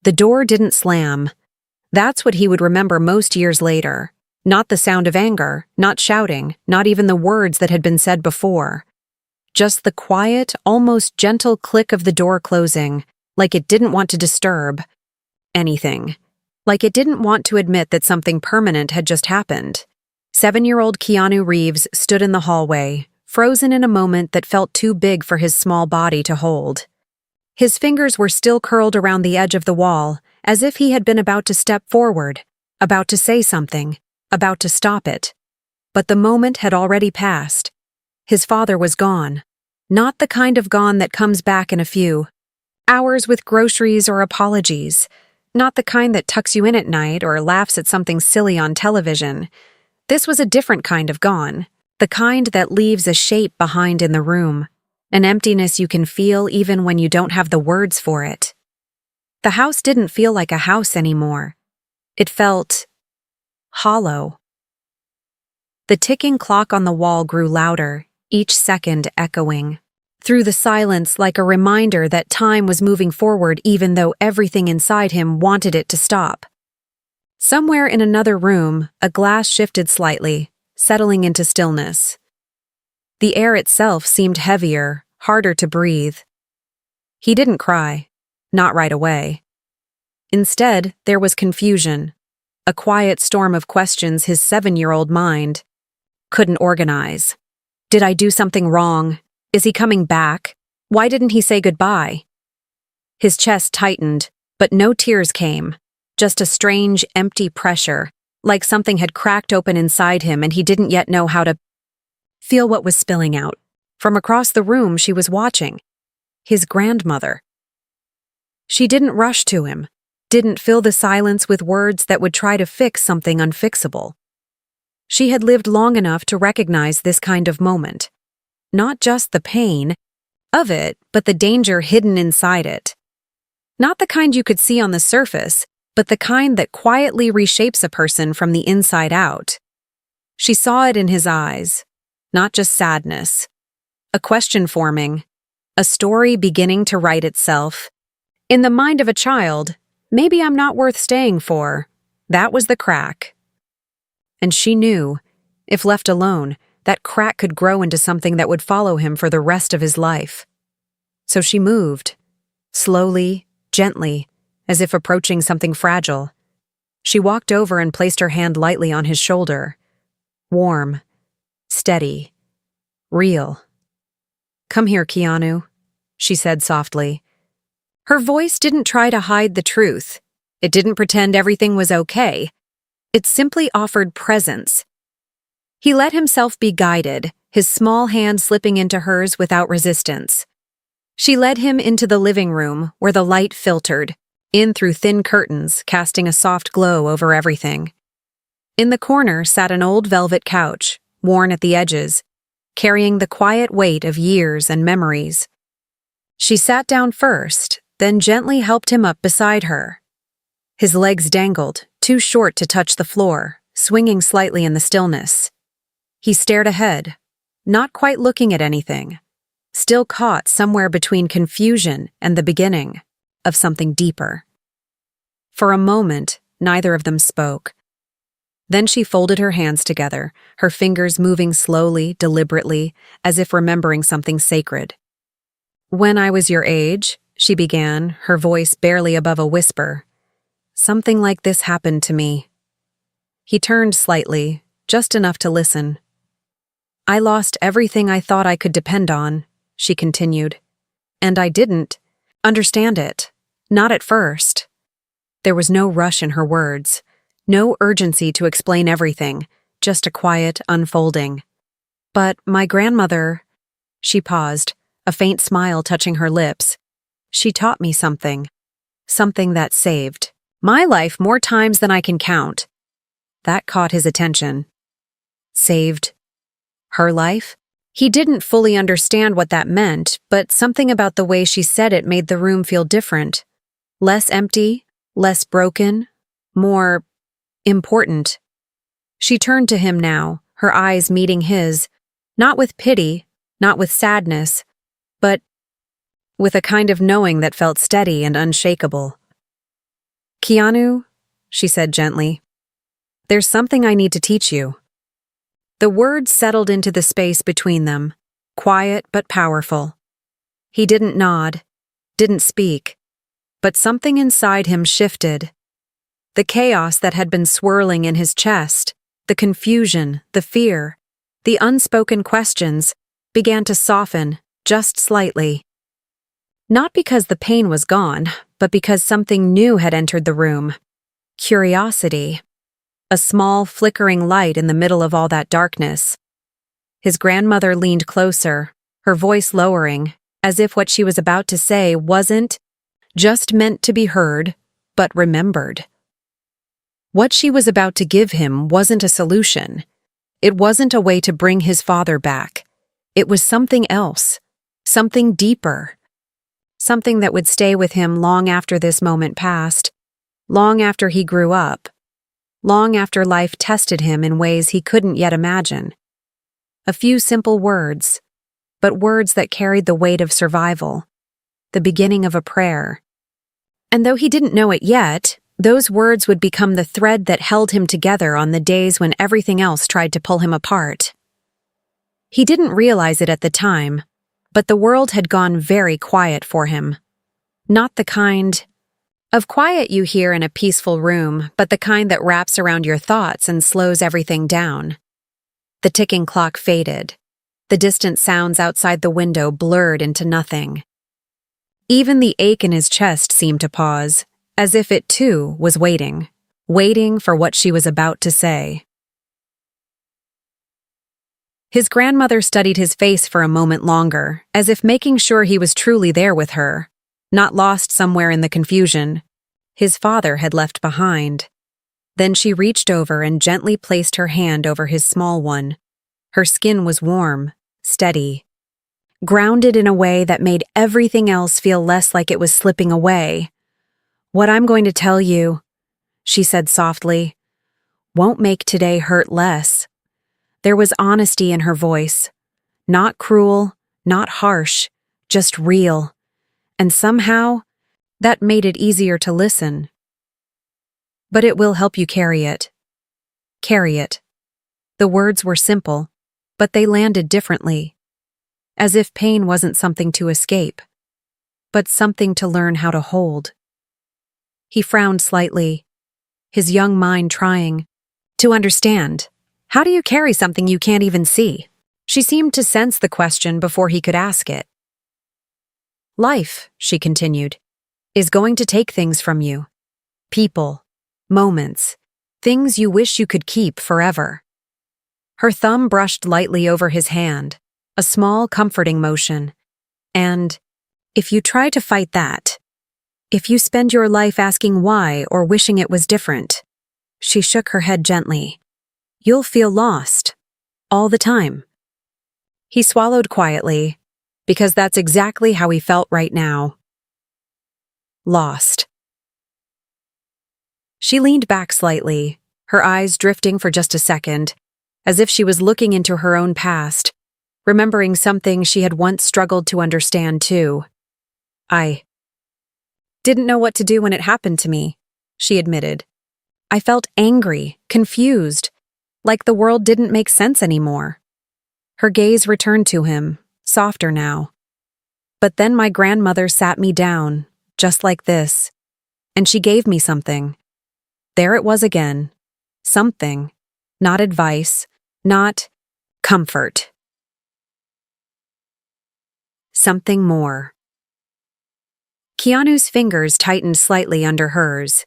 The door didn't slam. That's what he would remember most years later. Not the sound of anger, not shouting, not even the words that had been said before. Just the quiet, almost gentle click of the door closing, like it didn't want to disturb anything. Like it didn't want to admit that something permanent had just happened. 7-year-old Keanu Reeves stood in the hallway, frozen in a moment that felt too big for his small body to hold. His fingers were still curled around the edge of the wall, as if he had been about to step forward, about to say something, about to stop it. But the moment had already passed. His father was gone. Not the kind of gone that comes back in a few hours with groceries or apologies. Not the kind that tucks you in at night or laughs at something silly on television. This was a different kind of gone. The kind that leaves a shape behind in the room. An emptiness you can feel even when you don't have the words for it. The house didn't feel like a house anymore. It felt hollow. The ticking clock on the wall grew louder, each second echoing through the silence like a reminder that time was moving forward even though everything inside him wanted it to stop. Somewhere in another room, a glass shifted slightly, settling into stillness. The air itself seemed heavier, harder to breathe. He didn't cry, not right away. Instead, there was confusion. A quiet storm of questions his 7-year-old mind couldn't organize. Did I do something wrong? Is he coming back? Why didn't he say goodbye? His chest tightened, but no tears came. Just a strange, empty pressure, like something had cracked open inside him and he didn't yet know how to feel what was spilling out. From across the room she was watching. His grandmother. She didn't rush to him. Didn't fill the silence with words that would try to fix something unfixable. She had lived long enough to recognize this kind of moment. Not just the pain of it, but the danger hidden inside it. Not the kind you could see on the surface, but the kind that quietly reshapes a person from the inside out. She saw it in his eyes, not just sadness. A question forming, a story beginning to write itself. In the mind of a child, maybe I'm not worth staying for. That was the crack. And she knew, if left alone, that crack could grow into something that would follow him for the rest of his life. So she moved, slowly, gently, as if approaching something fragile. She walked over and placed her hand lightly on his shoulder. Warm, steady, real. "Come here, Keanu," she said softly. Her voice didn't try to hide the truth. It didn't pretend everything was okay. It simply offered presence. He let himself be guided, his small hand slipping into hers without resistance. She led him into the living room, where the light filtered, in through thin curtains, casting a soft glow over everything. In the corner sat an old velvet couch, worn at the edges, carrying the quiet weight of years and memories. She sat down first, then gently helped him up beside her. His legs dangled, too short to touch the floor, swinging slightly in the stillness. He stared ahead, not quite looking at anything, still caught somewhere between confusion and the beginning of something deeper. For a moment, neither of them spoke. Then she folded her hands together, her fingers moving slowly, deliberately, as if remembering something sacred. "When I was your age," she began, her voice barely above a whisper, "something like this happened to me." He turned slightly, just enough to listen. "I lost everything I thought I could depend on," she continued. "And I didn't understand it. Not at first." There was no rush in her words, no urgency to explain everything, just a quiet unfolding. "But my grandmother—" She paused, a faint smile touching her lips. "She taught me something. Something that saved my life more times than I can count." That caught his attention. Saved her life? He didn't fully understand what that meant, but something about the way she said it made the room feel different. Less empty, less broken, more important. She turned to him now, her eyes meeting his, not with pity, not with sadness, but with a kind of knowing that felt steady and unshakable. "Keanu," she said gently, "there's something I need to teach you." The words settled into the space between them, quiet but powerful. He didn't nod, didn't speak, but something inside him shifted. The chaos that had been swirling in his chest, the confusion, the fear, the unspoken questions, began to soften, just slightly. Not because the pain was gone, but because something new had entered the room. Curiosity. A small, flickering light in the middle of all that darkness. His grandmother leaned closer, her voice lowering, as if what she was about to say wasn't just meant to be heard, but remembered. What she was about to give him wasn't a solution. It wasn't a way to bring his father back. It was something else, something deeper. Something that would stay with him long after this moment passed, long after he grew up, long after life tested him in ways he couldn't yet imagine. A few simple words, but words that carried the weight of survival, the beginning of a prayer. And though he didn't know it yet, those words would become the thread that held him together on the days when everything else tried to pull him apart. He didn't realize it at the time, but the world had gone very quiet for him. Not the kind of quiet you hear in a peaceful room, but the kind that wraps around your thoughts and slows everything down. The ticking clock faded. The distant sounds outside the window blurred into nothing. Even the ache in his chest seemed to pause, as if it too was waiting for what she was about to say. His grandmother studied his face for a moment longer, as if making sure he was truly there with her, not lost somewhere in the confusion his father had left behind. Then she reached over and gently placed her hand over his small one. Her skin was warm, steady, grounded in a way that made everything else feel less like it was slipping away. "What I'm going to tell you," she said softly, "won't make today hurt less." There was honesty in her voice. Not cruel, not harsh, just real. And somehow, that made it easier to listen. "But it will help you carry it. Carry it." The words were simple, but they landed differently. As if pain wasn't something to escape, but something to learn how to hold. He frowned slightly, his young mind trying to understand. How do you carry something you can't even see? She seemed to sense the question before he could ask it. "Life," she continued, "is going to take things from you. People, moments, things you wish you could keep forever." Her thumb brushed lightly over his hand, a small, comforting motion. "And if you try to fight that, if you spend your life asking why or wishing it was different," she shook her head gently, "you'll feel lost. All the time." He swallowed quietly, because that's exactly how he felt right now. Lost. She leaned back slightly, her eyes drifting for just a second, as if she was looking into her own past, remembering something she had once struggled to understand too. "I didn't know what to do when it happened to me," she admitted. "I felt angry, confused, like the world didn't make sense anymore." Her gaze returned to him, softer now. "But then my grandmother sat me down, just like this, and she gave me something. There it was again. Something. Not advice, not comfort. Something more." Keanu's fingers tightened slightly under hers.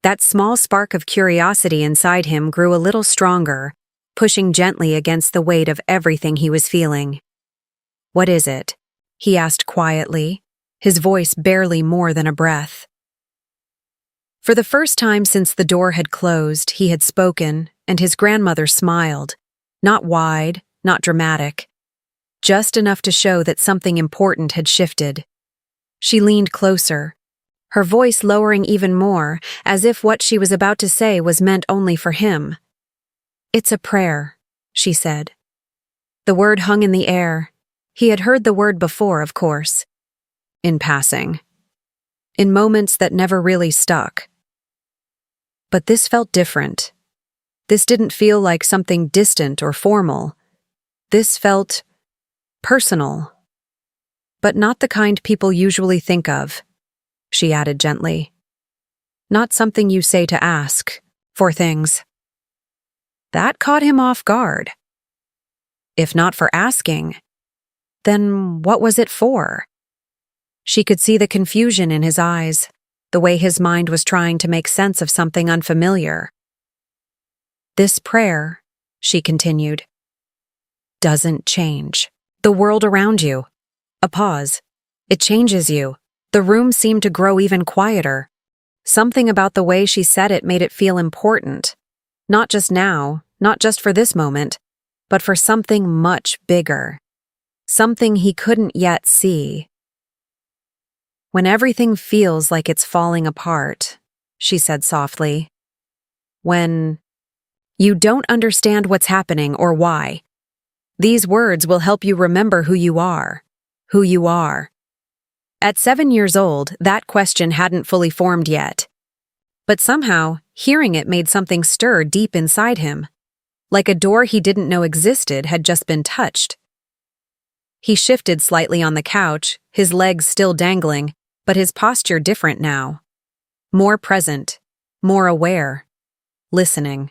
That small spark of curiosity inside him grew a little stronger, pushing gently against the weight of everything he was feeling. "What is it?" he asked quietly, his voice barely more than a breath. For the first time since the door had closed, he had spoken, and his grandmother smiled, not wide, not dramatic, just enough to show that something important had shifted. She leaned closer, her voice lowering even more, as if what she was about to say was meant only for him. "It's a prayer," she said. The word hung in the air. He had heard the word before, of course. In passing. In moments that never really stuck. But this felt different. This didn't feel like something distant or formal. This felt personal. But not the kind people usually think of, she added gently. Not something you say to ask for things. That caught him off guard. If not for asking, then what was it for? She could see the confusion in his eyes, the way his mind was trying to make sense of something unfamiliar. This prayer, she continued, doesn't change the world around you. A pause. It changes you. The room seemed to grow even quieter. Something about the way she said it made it feel important. Not just now, not just for this moment, but for something much bigger. Something he couldn't yet see. When everything feels like it's falling apart, she said softly. When you don't understand what's happening or why. These words will help you remember who you are. Who you are. At 7 years old, that question hadn't fully formed yet. But somehow, hearing it made something stir deep inside him. Like a door he didn't know existed had just been touched. He shifted slightly on the couch, his legs still dangling, but his posture different now. More present, more aware, listening.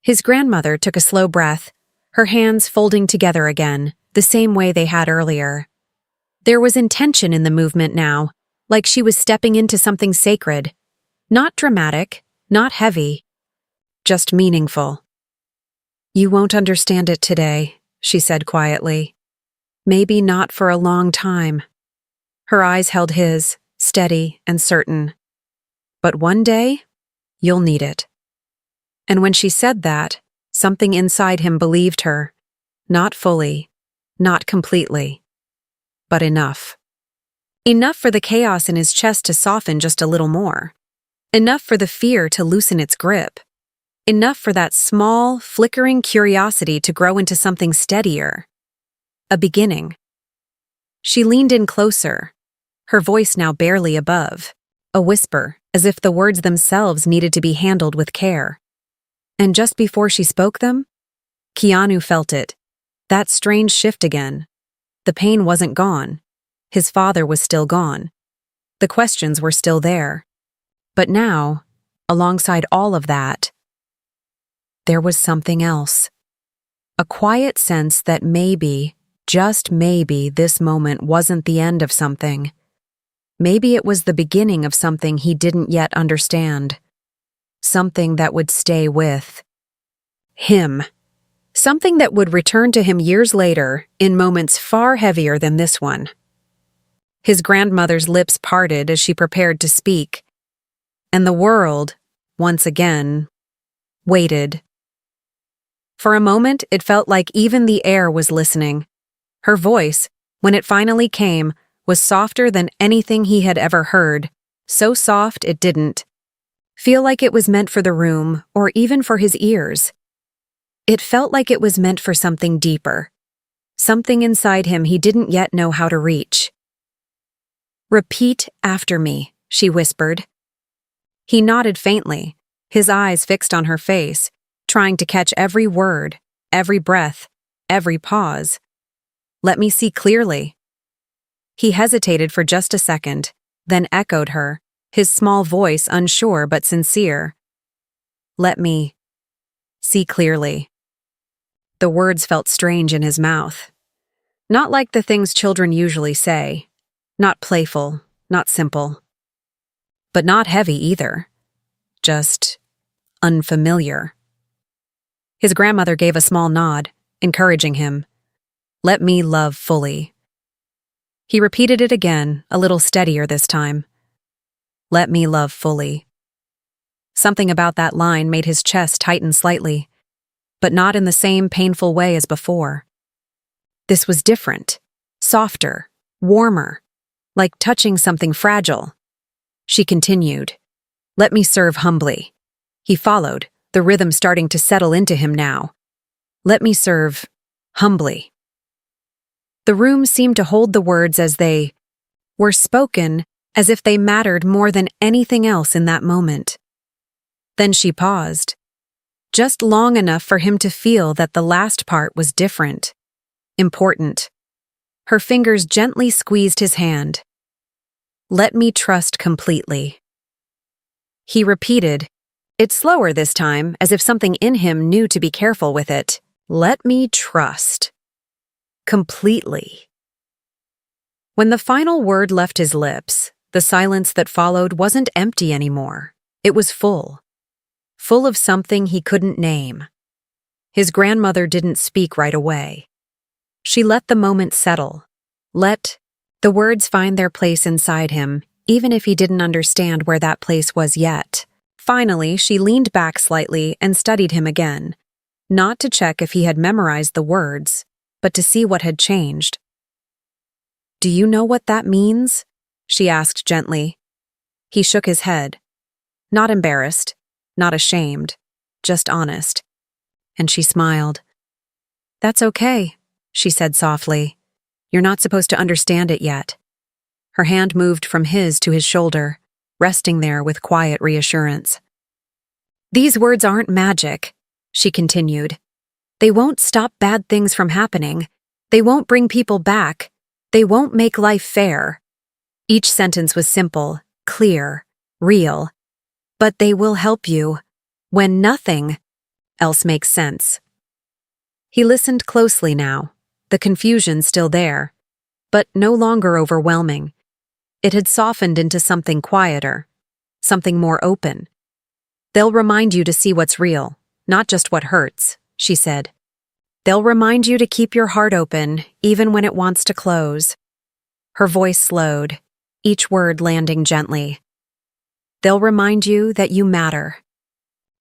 His grandmother took a slow breath, her hands folding together again, the same way they had earlier. There was intention in the movement now, like she was stepping into something sacred. Not dramatic, not heavy, just meaningful. You won't understand it today, she said quietly. Maybe not for a long time. Her eyes held his, steady and certain. But one day, you'll need it. And when she said that, something inside him believed her. Not fully, not completely, but enough. Enough for the chaos in his chest to soften just a little more. Enough for the fear to loosen its grip. Enough for that small, flickering curiosity to grow into something steadier. A beginning. She leaned in closer, her voice now barely above, a whisper, as if the words themselves needed to be handled with care. And just before she spoke them, Keanu felt it, that strange shift again. The pain wasn't gone. His father was still gone. The questions were still there. But now, alongside all of that, there was something else. A quiet sense that maybe, just maybe, this moment wasn't the end of something. Maybe it was the beginning of something he didn't yet understand. Something that would stay with him. Something that would return to him years later, in moments far heavier than this one. His grandmother's lips parted as she prepared to speak. And the world, once again, waited. For a moment, it felt like even the air was listening. Her voice, when it finally came, was softer than anything he had ever heard, so soft it didn't feel like it was meant for the room or even for his ears. It felt like it was meant for something deeper, something inside him he didn't yet know how to reach. "Repeat after me," she whispered. He nodded faintly, his eyes fixed on her face, trying to catch every word, every breath, every pause. "Let me see clearly." He hesitated for just a second, then echoed her, his small voice unsure but sincere. "Let me see clearly." The words felt strange in his mouth. Not like the things children usually say. Not playful, not simple. But not heavy either. Just unfamiliar. His grandmother gave a small nod, encouraging him. "Let me love fully." He repeated it again, a little steadier this time. "Let me love fully." Something about that line made his chest tighten slightly, but not in the same painful way as before. This was different, softer, warmer, like touching something fragile. She continued, "Let me serve humbly." He followed, the rhythm starting to settle into him now. "Let me serve humbly." The room seemed to hold the words as they were spoken, as if they mattered more than anything else in that moment. Then she paused, just long enough for him to feel that the last part was different, important. Her fingers gently squeezed his hand. "Let me trust completely." He repeated, it slower this time, as if something in him knew to be careful with it. "Let me trust. Completely." When the final word left his lips, the silence that followed wasn't empty anymore. It was full. Full of something he couldn't name. His grandmother didn't speak right away. She let the moment settle. Let the words find their place inside him, even if he didn't understand where that place was yet. Finally, she leaned back slightly and studied him again, not to check if he had memorized the words, but to see what had changed. "Do you know what that means?" she asked gently. He shook his head. Not embarrassed, not ashamed, just honest. And she smiled. "That's okay," she said softly. "You're not supposed to understand it yet." Her hand moved from his to his shoulder, resting there with quiet reassurance. "These words aren't magic," she continued. "They won't stop bad things from happening. They won't bring people back. They won't make life fair." Each sentence was simple, clear, real. "But they will help you when nothing else makes sense." He listened closely now, the confusion still there, but no longer overwhelming. It had softened into something quieter, something more open. "They'll remind you to see what's real, not just what hurts," she said. "They'll remind you to keep your heart open, even when it wants to close." Her voice slowed, each word landing gently. "They'll remind you that you matter.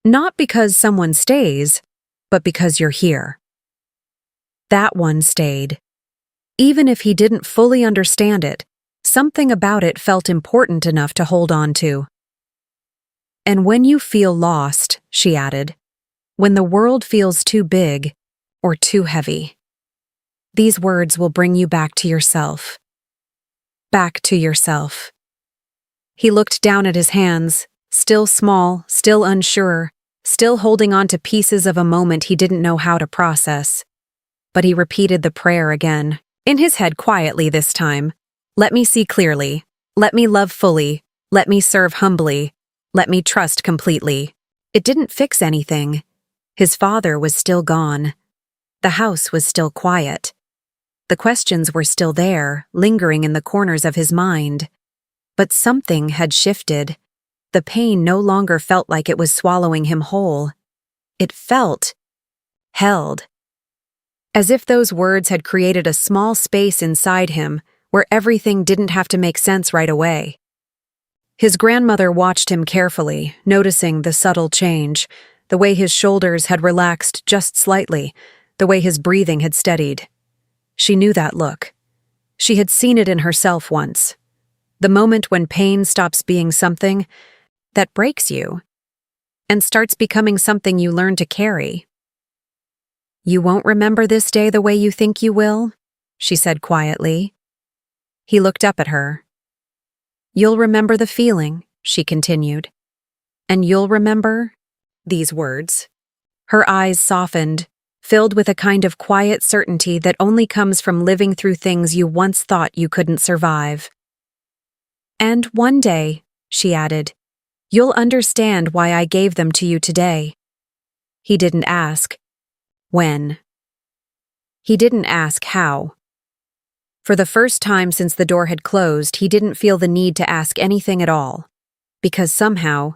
Not because someone stays, but because you're here." That one stayed. Even if he didn't fully understand it, something about it felt important enough to hold on to. "And when you feel lost," she added, "when the world feels too big or too heavy, these words will bring you back to yourself. Back to yourself." He looked down at his hands, still small, still unsure, still holding on to pieces of a moment he didn't know how to process. But he repeated the prayer again, in his head quietly this time. "Let me see clearly. Let me love fully. Let me serve humbly. Let me trust completely." It didn't fix anything. His father was still gone. The house was still quiet. The questions were still there, lingering in the corners of his mind. But something had shifted. The pain no longer felt like it was swallowing him whole. It felt held. As if those words had created a small space inside him where everything didn't have to make sense right away. His grandmother watched him carefully, noticing the subtle change, the way his shoulders had relaxed just slightly, the way his breathing had steadied. She knew that look. She had seen it in herself once. The moment when pain stops being something that breaks you and starts becoming something you learn to carry. "You won't remember this day the way you think you will," she said quietly. He looked up at her. "You'll remember the feeling," she continued. "And you'll remember these words." Her eyes softened, filled with a kind of quiet certainty that only comes from living through things you once thought you couldn't survive. "And one day," she added, "you'll understand why I gave them to you today." He didn't ask when. He didn't ask how. For the first time since the door had closed, he didn't feel the need to ask anything at all, because somehow,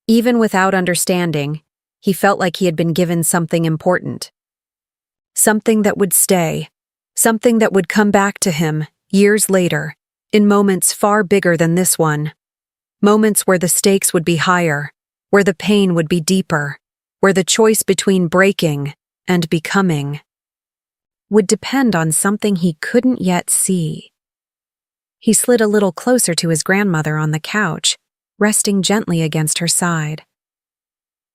even without understanding, he felt like he had been given something important. Something that would stay, something that would come back to him years later, in moments far bigger than this one. Moments where the stakes would be higher, where the pain would be deeper, where the choice between breaking and becoming would depend on something he couldn't yet see. He slid a little closer to his grandmother on the couch, resting gently against her side.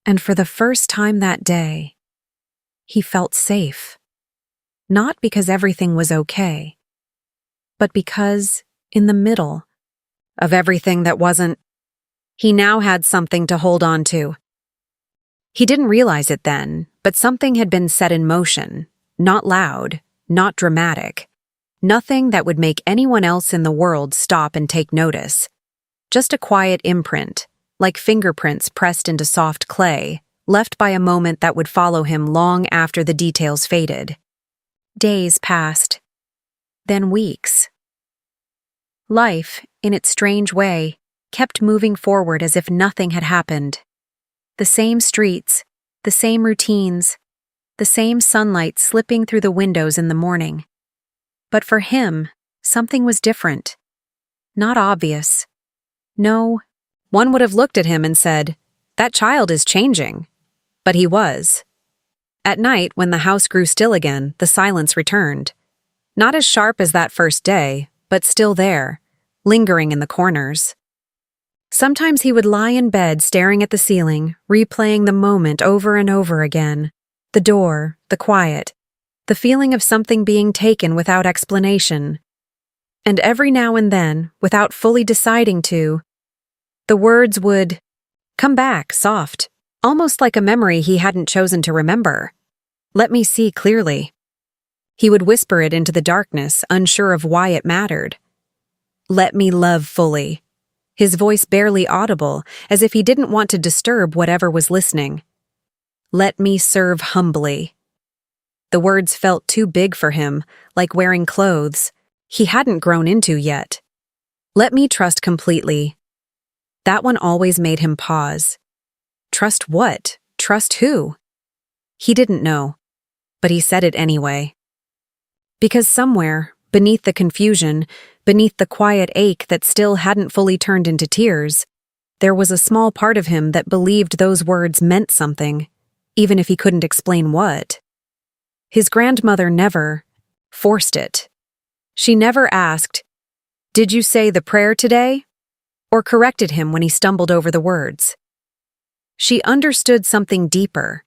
And for the first time that day, he felt safe. Not because everything was okay, but because, in the middle of everything that wasn't, He now had something to hold on to. He didn't realize it then, but something had been set in motion, not loud, not dramatic, nothing that would make anyone else in the world stop and take notice. Just a quiet imprint, like fingerprints pressed into soft clay, left by a moment that would follow him long after the details faded. Days passed. Then weeks. Life, in its strange way, kept moving forward as if nothing had happened. The same streets, the same routines, the same sunlight slipping through the windows in the morning. But for him, something was different. Not obvious. No, one would have looked at him and said, "That child is changing." But he was. At night, when the house grew still again, the silence returned. Not as sharp as that first day, but still there, lingering in the corners. Sometimes he would lie in bed staring at the ceiling, replaying the moment over and over again. The door, the quiet, the feeling of something being taken without explanation. And every now and then, without fully deciding to, the words would come back, soft, almost like a memory he hadn't chosen to remember. "Let me see clearly." He would whisper it into the darkness, unsure of why it mattered. "Let me love fully." His voice barely audible, as if he didn't want to disturb whatever was listening. "Let me serve humbly." The words felt too big for him, like wearing clothes he hadn't grown into yet. "Let me trust completely." That one always made him pause. Trust what? Trust who? He didn't know, but he said it anyway. Because somewhere, beneath the confusion, beneath the quiet ache that still hadn't fully turned into tears, there was a small part of him that believed those words meant something, even if he couldn't explain what. His grandmother never forced it. She never asked, "Did you say the prayer today?" or corrected him when he stumbled over the words. She understood something deeper,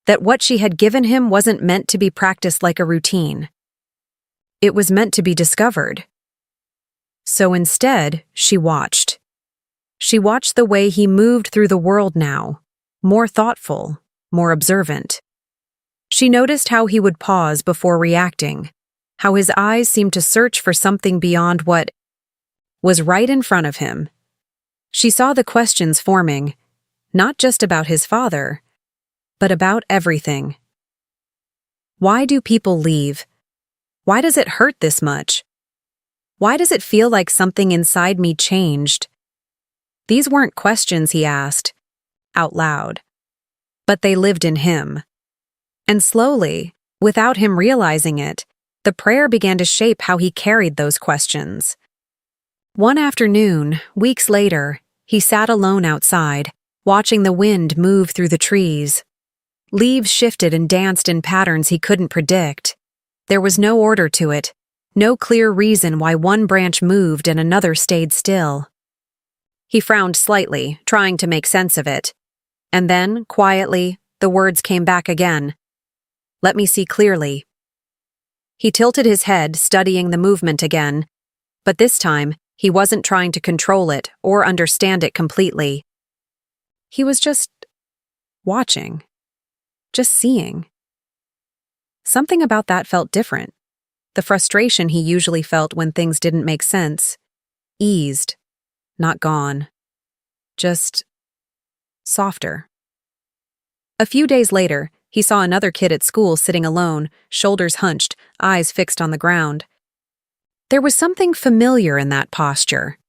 that what she had given him wasn't meant to be practiced like a routine. It was meant to be discovered. So instead, she watched. She watched the way he moved through the world now, more thoughtful, more observant. She noticed how he would pause before reacting, how his eyes seemed to search for something beyond what was right in front of him. She saw the questions forming, not just about his father, but about everything. Why do people leave? Why does it hurt this much? Why does it feel like something inside me changed? These weren't questions he asked, out loud, but they lived in him. And slowly, without him realizing it, the prayer began to shape how he carried those questions. One afternoon, weeks later, he sat alone outside, watching the wind move through the trees. Leaves shifted and danced in patterns he couldn't predict. There was no order to it, no clear reason why one branch moved and another stayed still. He frowned slightly, trying to make sense of it. And then, quietly, the words came back again. "Let me see clearly." He tilted his head, studying the movement again, but this time, he wasn't trying to control it or understand it completely. He was just watching, just seeing. Something about that felt different. The frustration he usually felt when things didn't make sense eased, not gone, just softer. A few days later, he saw another kid at school sitting alone, shoulders hunched, eyes fixed on the ground. There was something familiar in that posture,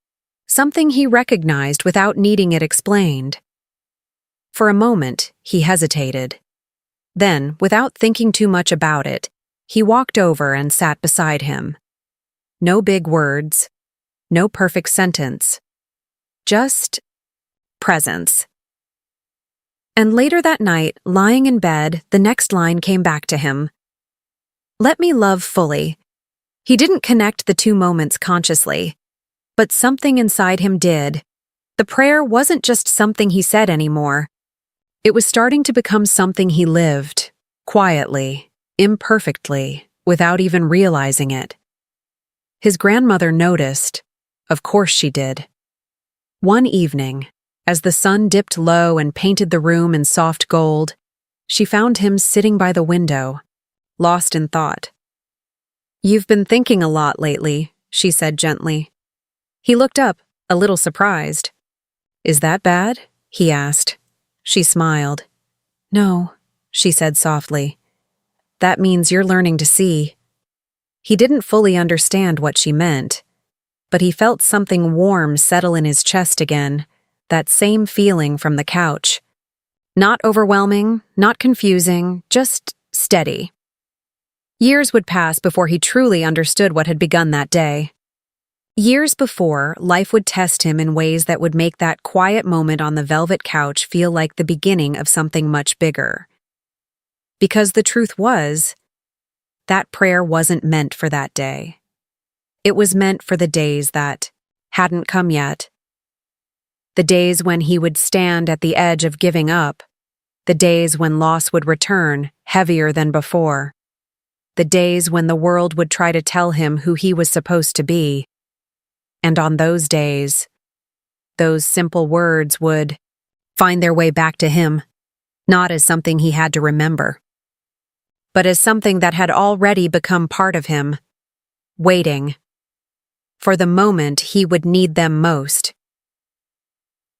something he recognized without needing it explained. For a moment, he hesitated. Then, without thinking too much about it, he walked over and sat beside him. No big words, no perfect sentence, just presence. And later that night, lying in bed, the next line came back to him. "Let me love fully." He didn't connect the two moments consciously, but something inside him did. The prayer wasn't just something he said anymore. It was starting to become something he lived, quietly, imperfectly, without even realizing it. His grandmother noticed. Of course she did. One evening, As the sun dipped low and painted the room in soft gold, she found him sitting by the window, lost in thought. "You've been thinking a lot lately," she said gently. He looked up, a little surprised. "Is that bad?" he asked. She smiled. "No," she said softly. "That means you're learning to see." He didn't fully understand what she meant, but he felt something warm settle in his chest again, that same feeling from the couch. Not overwhelming, not confusing, just steady. Years would pass before he truly understood what had begun that day. Years before, life would test him in ways that would make that quiet moment on the velvet couch feel like the beginning of something much bigger. Because the truth was, that prayer wasn't meant for that day. It was meant for the days that hadn't come yet. The days when he would stand at the edge of giving up. The days when loss would return, heavier than before. The days when the world would try to tell him who he was supposed to be. And on those days, those simple words would find their way back to him, not as something he had to remember, but as something that had already become part of him, waiting for the moment he would need them most.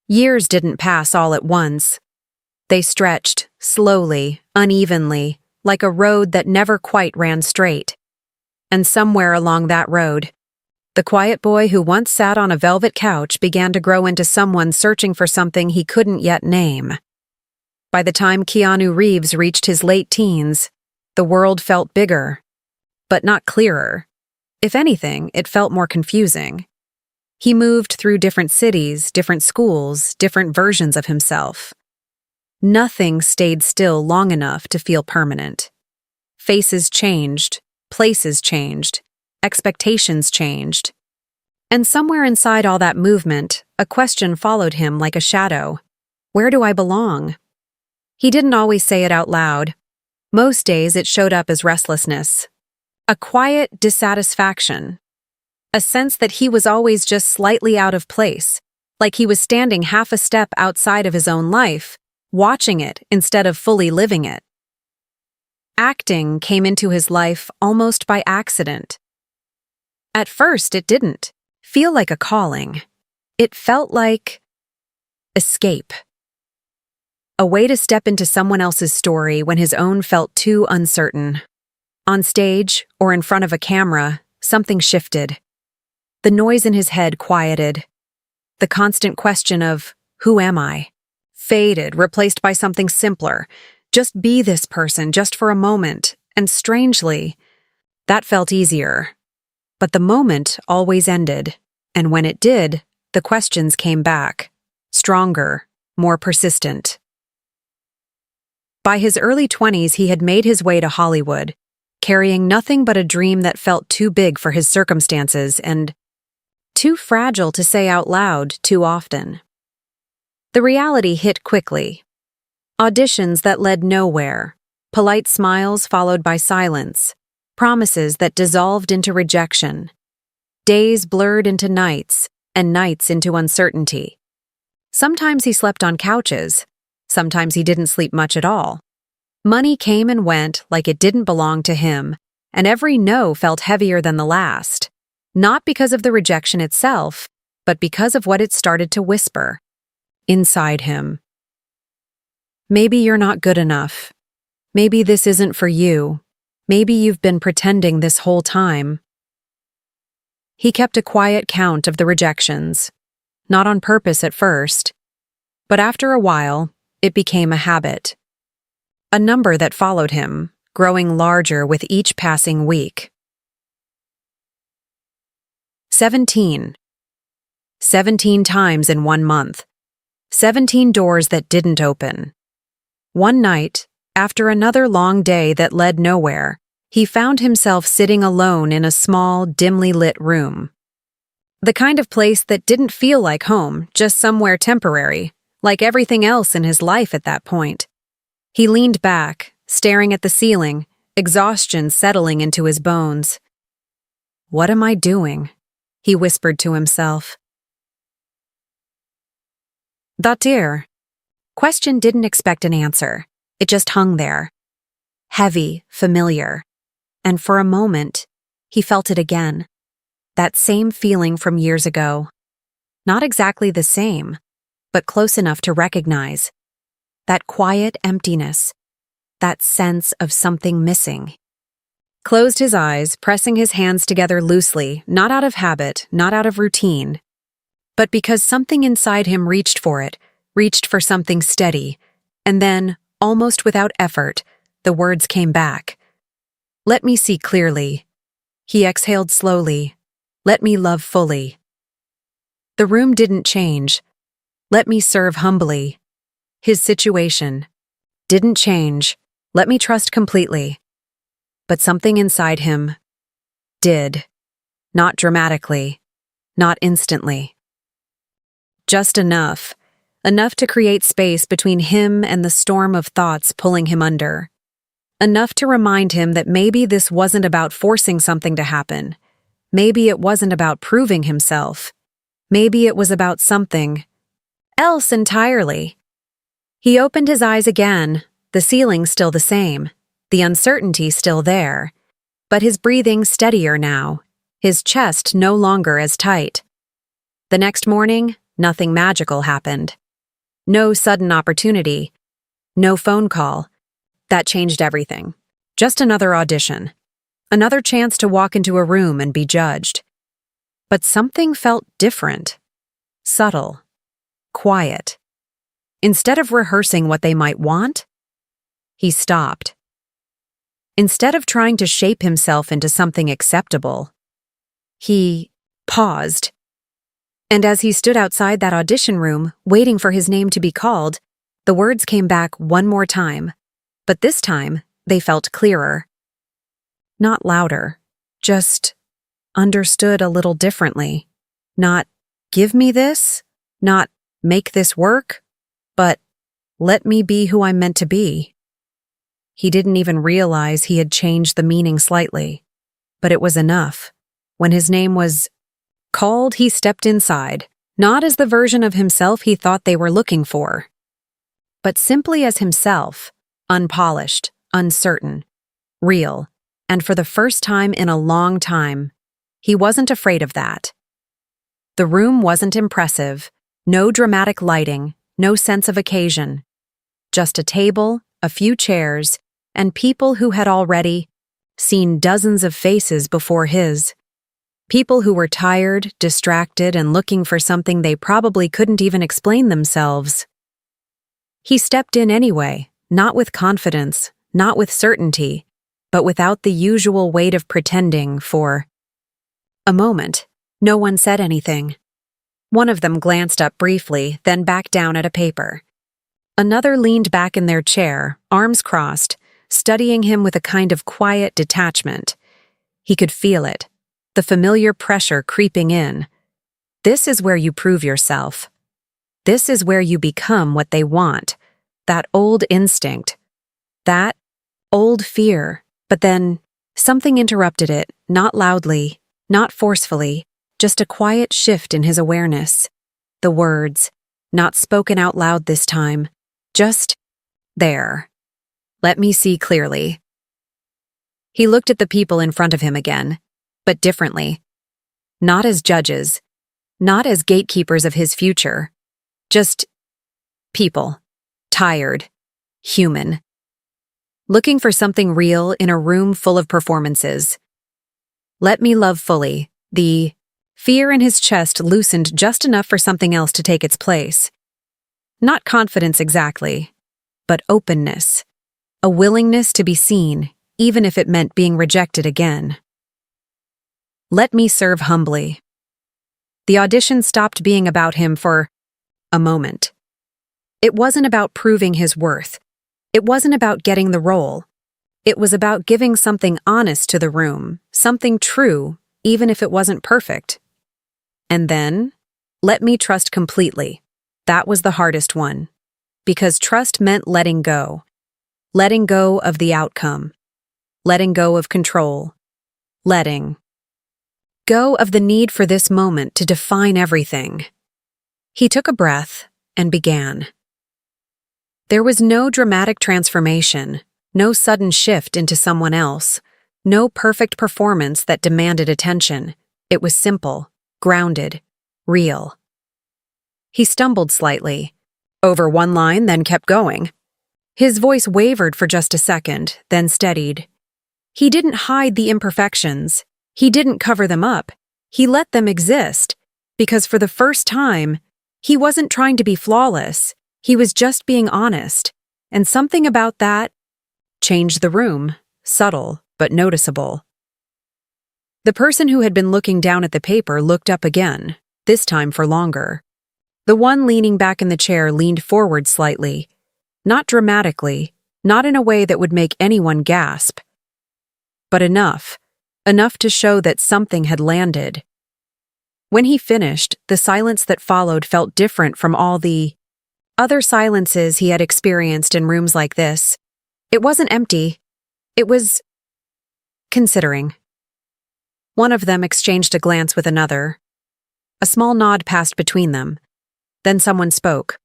Years didn't pass all at once. They stretched, slowly, unevenly, like a road that never quite ran straight. And somewhere along that road, the quiet boy who once sat on a velvet couch began to grow into someone searching for something he couldn't yet name. By the time Keanu Reeves reached his late teens, the world felt bigger, but not clearer. If anything, it felt more confusing. He moved through different cities, different schools, different versions of himself. Nothing stayed still long enough to feel permanent. Faces changed, places changed, expectations changed. And somewhere inside all that movement, a question followed him like a shadow. Where do I belong? He didn't always say it out loud. Most days it showed up as restlessness. A quiet dissatisfaction. A sense that he was always just slightly out of place, like he was standing half a step outside of his own life, watching it instead of fully living it. Acting came into his life almost by accident. At first, it didn't feel like a calling. It felt like escape. A way to step into someone else's story when his own felt too uncertain. On stage or in front of a camera, something shifted. The noise in his head quieted. The constant question of, who am I? Faded, replaced by something simpler. Just be this person, just for a moment. And strangely, that felt easier. But the moment always ended, and when it did, the questions came back. Stronger, more persistent. By his early 20s, he had made his way to Hollywood, carrying nothing but a dream that felt too big for his circumstances and too fragile to say out loud too often. The reality hit quickly. Auditions that led nowhere, polite smiles followed by silence, promises that dissolved into rejection, days blurred into nights, and nights into uncertainty. Sometimes he slept on couches, sometimes he didn't sleep much at all. Money came and went like it didn't belong to him, and every no felt heavier than the last, not because of the rejection itself, but because of what it started to whisper inside him. Maybe you're not good enough. Maybe this isn't for you. Maybe you've been pretending this whole time. He kept a quiet count of the rejections, not on purpose at first, but after a while, it became a habit. A number that followed him, growing larger with each passing week. 17. 17 times in 1 month. 17 doors that didn't open. One night, after another long day that led nowhere, he found himself sitting alone in a small, dimly lit room. The kind of place that didn't feel like home, just somewhere temporary, like everything else in his life at that point. He leaned back, staring at the ceiling, exhaustion settling into his bones. "What am I doing?" he whispered to himself. That dear. Question didn't expect an answer. It just hung there. Heavy, familiar. And for a moment, he felt it again. That same feeling from years ago. Not exactly the same, but close enough to recognize. That quiet emptiness. That sense of something missing. Closed his eyes, pressing his hands together loosely, not out of habit, not out of routine, but because something inside him reached for it, reached for something steady, and then, almost without effort, the words came back. Let me see clearly. He exhaled slowly. Let me love fully. The room didn't change. Let me serve humbly. His situation didn't change. Let me trust completely. But something inside him did. Not dramatically. Not instantly. Just enough. Enough to create space between him and the storm of thoughts pulling him under. Enough to remind him that maybe this wasn't about forcing something to happen. Maybe it wasn't about proving himself. Maybe it was about something else entirely. He opened his eyes again, the ceiling still the same, the uncertainty still there, but his breathing steadier now, his chest no longer as tight. The next morning, nothing magical happened. No sudden opportunity. No phone call. That changed everything. Just another audition. Another chance to walk into a room and be judged. But something felt different. Subtle. Quiet. Instead of rehearsing what they might want, he stopped. Instead of trying to shape himself into something acceptable, he paused. And as he stood outside that audition room, waiting for his name to be called, the words came back one more time. But this time, they felt clearer. Not louder, just understood a little differently. Not, give me this, not, make this work, but let me be who I'm meant to be. He didn't even realize he had changed the meaning slightly, but it was enough. When his name was called, he stepped inside, not as the version of himself he thought they were looking for, but simply as himself, unpolished, uncertain, real, and for the first time in a long time, he wasn't afraid of that. The room wasn't impressive, no dramatic lighting, no sense of occasion, just a table, a few chairs, and people who had already seen dozens of faces before his. People who were tired, distracted, and looking for something they probably couldn't even explain themselves. He stepped in anyway, not with confidence, not with certainty, but without the usual weight of pretending for a moment. No one said anything. One of them glanced up briefly, then back down at a paper. Another leaned back in their chair, arms crossed, studying him with a kind of quiet detachment. He could feel it, the familiar pressure creeping in. This is where you prove yourself. This is where you become what they want. That old instinct. That old fear. But then, something interrupted it, not loudly, not forcefully, just a quiet shift in his awareness. The words, not spoken out loud this time, just there. Let me see clearly. He looked at the people in front of him again, but differently. Not as judges, not as gatekeepers of his future, just people, tired, human. Looking for something real in a room full of performances. Let me love fully. The fear in his chest loosened just enough for something else to take its place. Not confidence exactly, but openness. A willingness to be seen, even if it meant being rejected again. Let me serve humbly. The audition stopped being about him for a moment. It wasn't about proving his worth. It wasn't about getting the role. It was about giving something honest to the room, something true, even if it wasn't perfect. And then, let me trust completely. That was the hardest one. Because trust meant letting go. Letting go of the outcome. Letting go of control. Letting go of the need for this moment to define everything. He took a breath, and began. There was no dramatic transformation, no sudden shift into someone else, no perfect performance that demanded attention. It was simple, grounded, real. He stumbled slightly, over one line, then kept going. His voice wavered for just a second, then steadied. He didn't hide the imperfections. He didn't cover them up. He let them exist, because for the first time, he wasn't trying to be flawless. He was just being honest, and something about that changed the room, subtle but noticeable. The person who had been looking down at the paper looked up again, this time for longer. The one leaning back in the chair leaned forward slightly, not dramatically, not in a way that would make anyone gasp, but enough to show that something had landed. When he finished, the silence that followed felt different from all the other silences he had experienced in rooms like this. It wasn't empty. It was considering. One of them exchanged a glance with another. A small nod passed between them. Then someone spoke.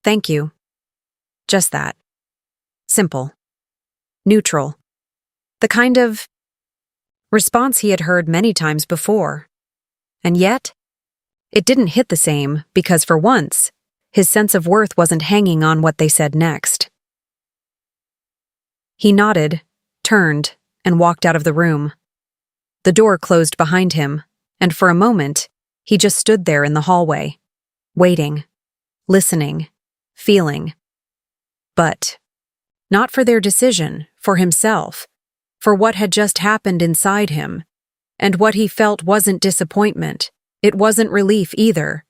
"Thank you." Just that. Simple. Neutral. The kind of response he had heard many times before. And yet, it didn't hit the same because for once, his sense of worth wasn't hanging on what they said next. He nodded, turned, and walked out of the room. The door closed behind him, and for a moment, he just stood there in the hallway, waiting, listening, feeling. But not for their decision, for himself, for what had just happened inside him. And what he felt wasn't disappointment. It wasn't relief either.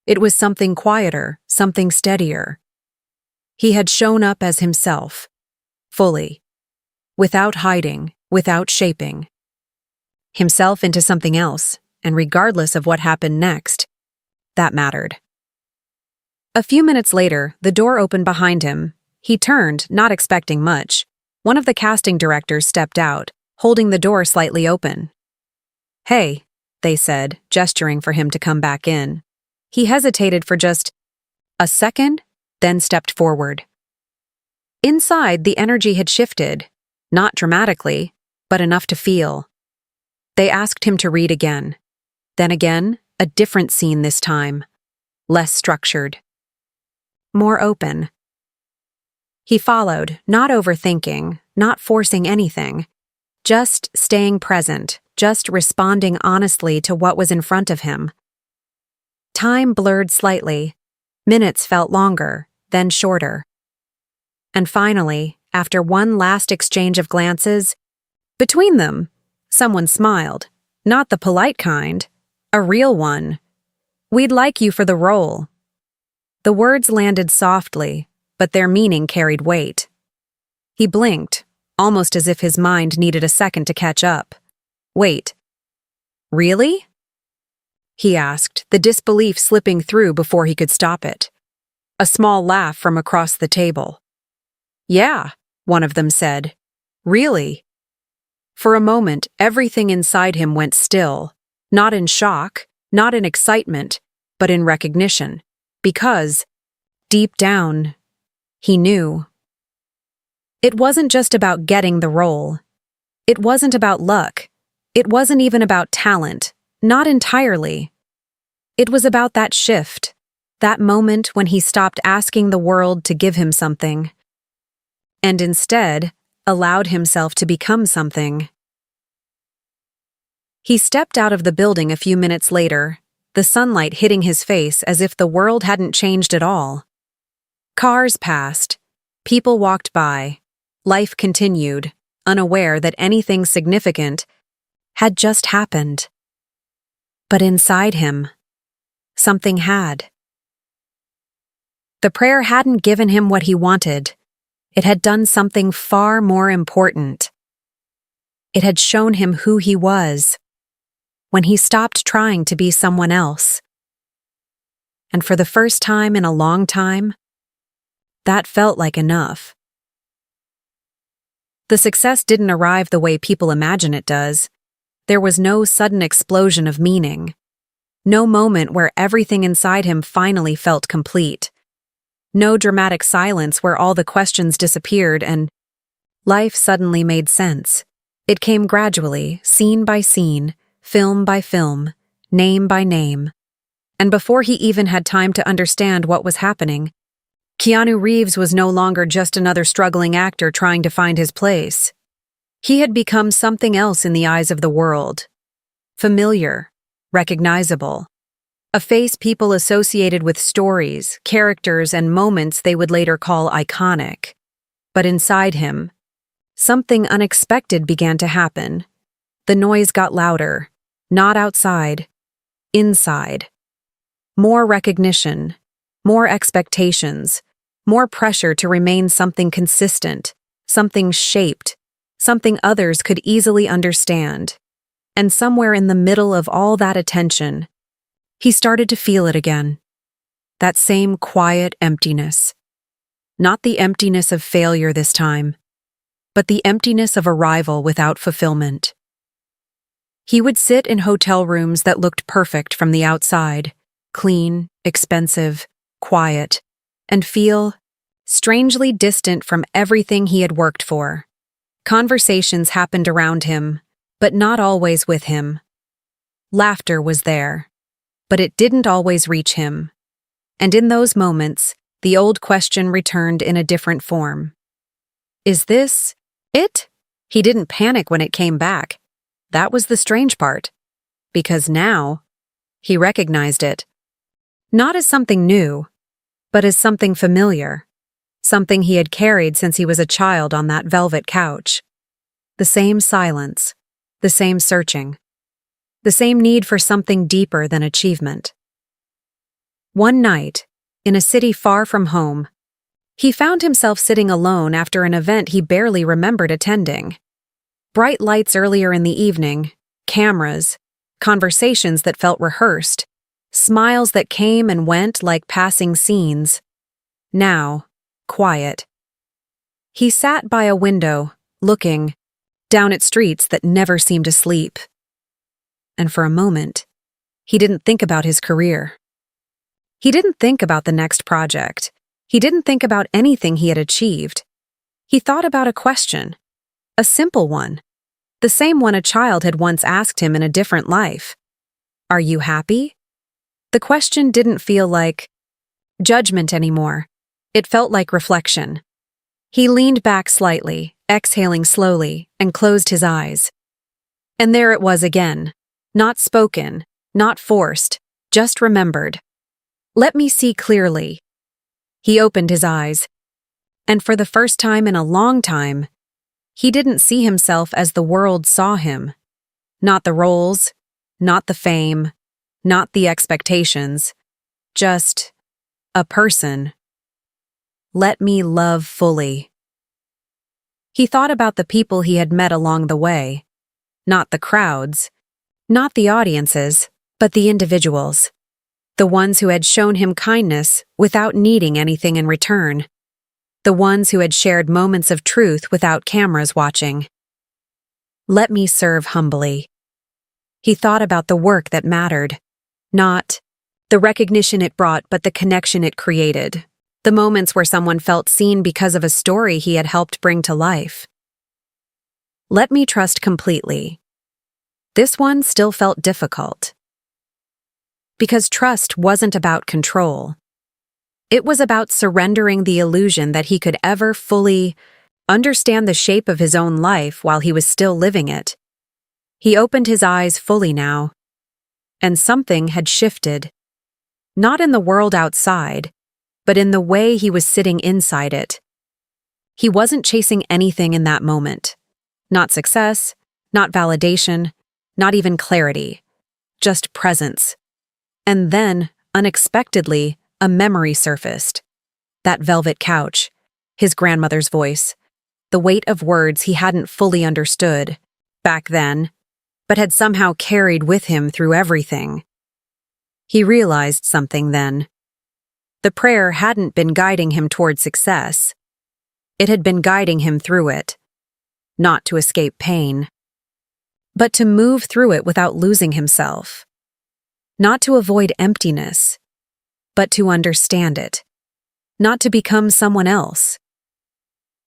It was something quieter, something steadier. He had shown up as himself, fully, without hiding, without shaping. Himself into something else, and regardless of what happened next, that mattered. A few minutes later, the door opened behind him. He turned, not expecting much. One of the casting directors stepped out, holding the door slightly open. "Hey," they said, gesturing for him to come back in. He hesitated for just a second, then stepped forward. Inside, the energy had shifted, not dramatically, but enough to feel. They asked him to read again. Then again, a different scene this time. Less structured. More open. He followed, not overthinking, not forcing anything. Just staying present, just responding honestly to what was in front of him. Time blurred slightly. Minutes felt longer, then shorter. And finally, after one last exchange of glances, between them, someone smiled. Not the polite kind, a real one. "We'd like you for the role." The words landed softly, but their meaning carried weight. He blinked, almost as if his mind needed a second to catch up. "Wait. Really?" he asked, the disbelief slipping through before he could stop it. A small laugh from across the table. "Yeah," one of them said. "Really?" For a moment, everything inside him went still, not in shock, not in excitement, but in recognition, because, deep down, he knew. It wasn't just about getting the role. It wasn't about luck. It wasn't even about talent, not entirely. It was about that shift, that moment when he stopped asking the world to give him something, and instead allowed himself to become something. He stepped out of the building a few minutes later, the sunlight hitting his face as if the world hadn't changed at all. Cars passed, people walked by, life continued, unaware that anything significant had just happened. But inside him, something had. The prayer hadn't given him what he wanted. It had done something far more important. It had shown him who he was, when he stopped trying to be someone else. And for the first time in a long time, that felt like enough. The success didn't arrive the way people imagine it does. There was no sudden explosion of meaning. No moment where everything inside him finally felt complete. No dramatic silence where all the questions disappeared and life suddenly made sense. It came gradually, scene by scene, film by film, name by name. And before he even had time to understand what was happening, Keanu Reeves was no longer just another struggling actor trying to find his place. He had become something else in the eyes of the world. Familiar, recognizable. A face people associated with stories, characters, and moments they would later call iconic. But inside him, something unexpected began to happen. The noise got louder, not outside, inside. More recognition, more expectations, more pressure to remain something consistent, something shaped, something others could easily understand. And somewhere in the middle of all that attention, he started to feel it again. That same quiet emptiness. Not the emptiness of failure this time, but the emptiness of arrival without fulfillment. He would sit in hotel rooms that looked perfect from the outside, clean, expensive, quiet, and feel strangely distant from everything he had worked for. Conversations happened around him, but not always with him. Laughter was there, but it didn't always reach him. And in those moments, the old question returned in a different form. Is this it? He didn't panic when it came back. That was the strange part. Because now, he recognized it. Not as something new, but as something familiar. Something he had carried since he was a child on that velvet couch. The same silence, the same searching, the same need for something deeper than achievement. One night, in a city far from home, he found himself sitting alone after an event he barely remembered attending. Bright lights earlier in the evening, cameras, conversations that felt rehearsed, smiles that came and went like passing scenes. Now, quiet. He sat by a window, looking down at streets that never seemed to sleep. And for a moment, he didn't think about his career. He didn't think about the next project. He didn't think about anything he had achieved. He thought about a question, a simple one, the same one a child had once asked him in a different life. Are you happy? The question didn't feel like judgment anymore. It felt like reflection. He leaned back slightly, exhaling slowly, and closed his eyes. And there it was again. Not spoken, not forced, just remembered. Let me see clearly. He opened his eyes. And for the first time in a long time, he didn't see himself as the world saw him. Not the roles, not the fame, not the expectations. Just a person. Let me love fully. He thought about the people he had met along the way. Not the crowds, not the audiences, but the individuals. The ones who had shown him kindness without needing anything in return. The ones who had shared moments of truth without cameras watching. Let me serve humbly. He thought about the work that mattered. Not the recognition it brought, but the connection it created. The moments where someone felt seen because of a story he had helped bring to life. Let me trust completely. This one still felt difficult. Because trust wasn't about control. It was about surrendering the illusion that he could ever fully understand the shape of his own life while he was still living it. He opened his eyes fully now. And something had shifted. Not in the world outside, but in the way he was sitting inside it. He wasn't chasing anything in that moment. Not success, not validation, not even clarity. Just presence. And then, unexpectedly, a memory surfaced. That velvet couch, his grandmother's voice, the weight of words he hadn't fully understood back then, but had somehow carried with him through everything. He realized something then. The prayer hadn't been guiding him toward success. It had been guiding him through it. Not to escape pain, but to move through it without losing himself. Not to avoid emptiness, but to understand it. Not to become someone else,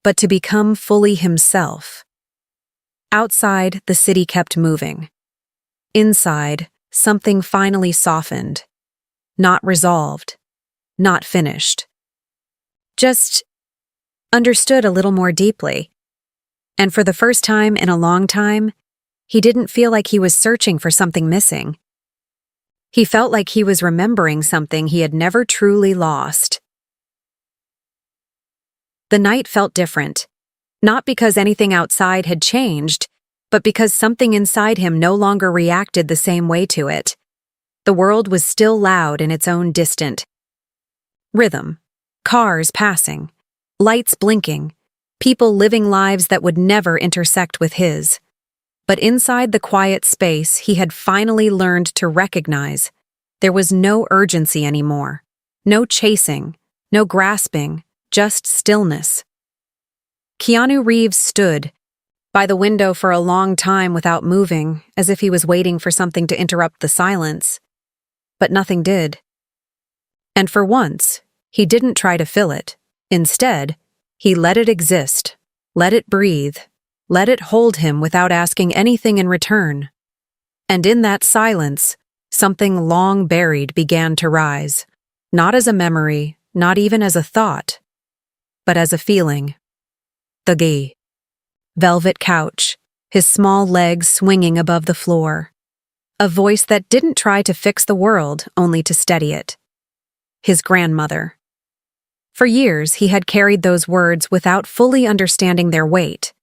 but to become fully himself. Outside, the city kept moving. Inside, something finally softened. Not resolved, not finished. Just understood a little more deeply. And for the first time in a long time, he didn't feel like he was searching for something missing. He felt like he was remembering something he had never truly lost. The night felt different, not because anything outside had changed, but because something inside him no longer reacted the same way to it. The world was still loud in its own distant rhythm. Cars passing, lights blinking, people living lives that would never intersect with his. But inside the quiet space, he had finally learned to recognize there was no urgency anymore, no chasing, no grasping, just stillness. Keanu Reeves stood by the window for a long time without moving, as if he was waiting for something to interrupt the silence. But nothing did. And for once, he didn't try to fill it. Instead, he let it exist, let it breathe, let it hold him without asking anything in return. And in that silence, something long buried began to rise, not as a memory, not even as a thought, but as a feeling. The velvet couch, his small legs swinging above the floor. A voice that didn't try to fix the world, only to steady it. His grandmother. For years, he had carried those words without fully understanding their weight.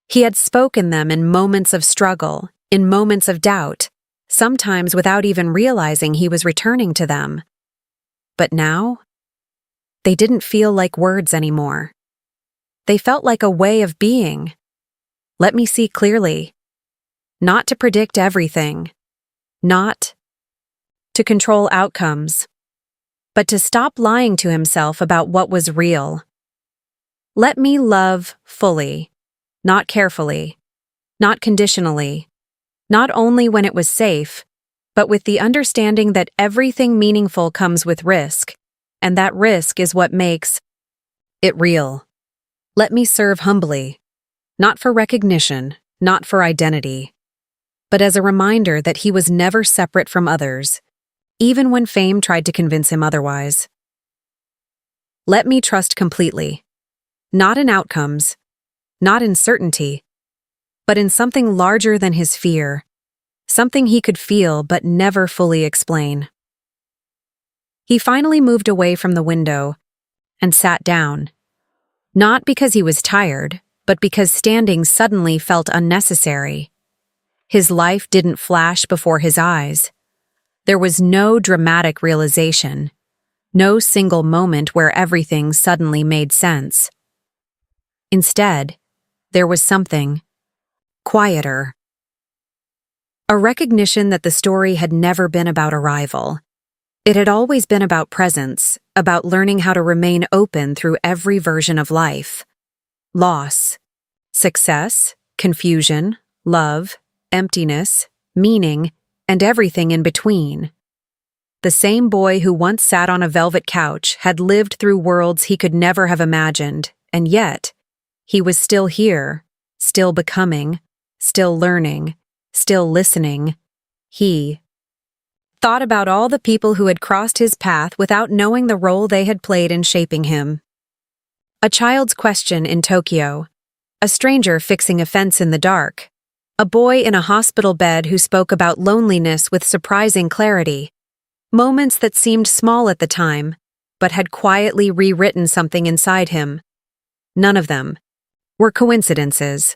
He had spoken them in moments of struggle, in moments of doubt, sometimes without even realizing he was returning to them. But now, they didn't feel like words anymore. They felt like a way of being. Let me see clearly. Not to predict everything. Not to control outcomes. But to stop lying to himself about what was real. Let me love fully, not carefully, not conditionally, not only when it was safe, but with the understanding that everything meaningful comes with risk, and that risk is what makes it real. Let me serve humbly, not for recognition, not for identity, but as a reminder that he was never separate from others, even when fame tried to convince him otherwise. Let me trust completely, not in outcomes, not in certainty, but in something larger than his fear, something he could feel but never fully explain. He finally moved away from the window and sat down, not because he was tired, but because standing suddenly felt unnecessary. His life didn't flash before his eyes. There was no dramatic realization, no single moment where everything suddenly made sense. Instead, there was something quieter. A recognition that the story had never been about arrival. It had always been about presence, about learning how to remain open through every version of life. Loss, success, confusion, love, emptiness, meaning, and everything in between. The same boy who once sat on a velvet couch had lived through worlds he could never have imagined, and yet, he was still here, still becoming, still learning, still listening. He thought about all the people who had crossed his path without knowing the role they had played in shaping him. A child's question in Tokyo, a stranger fixing a fence in the dark, a boy in a hospital bed who spoke about loneliness with surprising clarity. Moments that seemed small at the time, but had quietly rewritten something inside him. None of them were coincidences.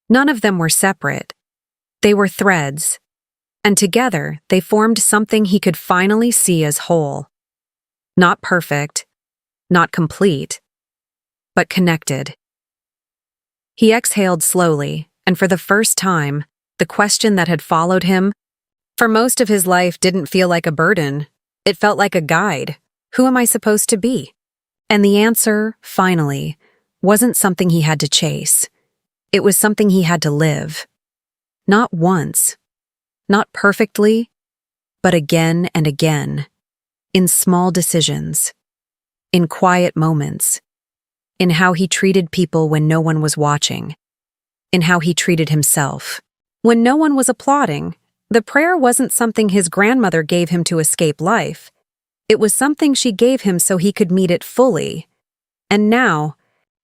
None of them were separate. They were threads, and together they formed something he could finally see as whole. Not perfect, not complete, but connected. He exhaled slowly, and for the first time, the question that had followed him for most of his life didn't feel like a burden. It felt like a guide. Who am I supposed to be? And the answer, finally, wasn't something he had to chase. It was something he had to live. Not once, not perfectly, but again and again, in small decisions, in quiet moments, in how he treated people when no one was watching, in how he treated himself. When no one was applauding, the prayer wasn't something his grandmother gave him to escape life. It was something she gave him so he could meet it fully. And now,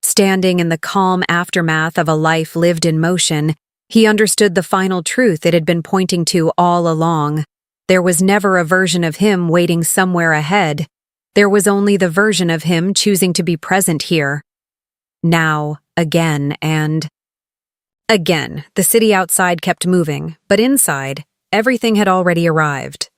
standing in the calm aftermath of a life lived in motion, he understood the final truth it had been pointing to all along. There was never a version of him waiting somewhere ahead. There was only the version of him choosing to be present here. Now, again, and again, the city outside kept moving, but inside, everything had already arrived.